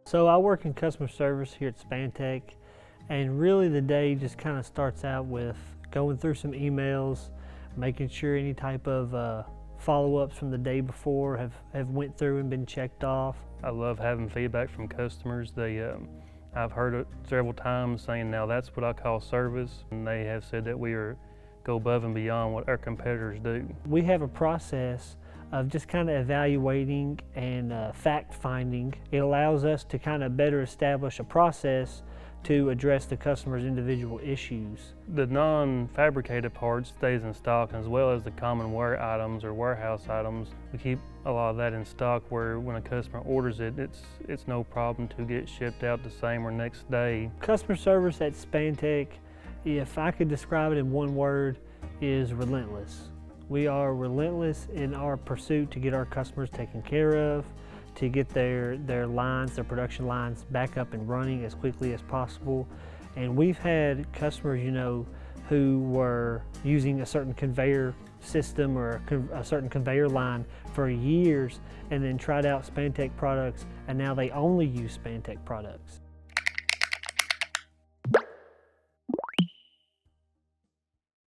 So I work in customer service here at Spantech, and really the day just kind of starts out with going through some emails, making sure any type of follow-ups from the day before have went through and been checked off. I love having feedback from customers. I've heard it several times saying, now that's what I call service, and they have said that we go above and beyond what our competitors do. We have a process of just kind of evaluating and fact finding. It allows us to kind of better establish a process to address the customer's individual issues. The non-fabricated parts stays in stock, as well as the common wear items or warehouse items. We keep a lot of that in stock where when a customer orders it, it's no problem to get shipped out the same or next day. Customer service at Spantech, if I could describe it in one word, is relentless. We are relentless in our pursuit to get our customers taken care of, to get their production lines back up and running as quickly as possible. And we've had customers, who were using a certain conveyor system or a certain conveyor line for years and then tried out Spantech products, and now they only use Spantech products.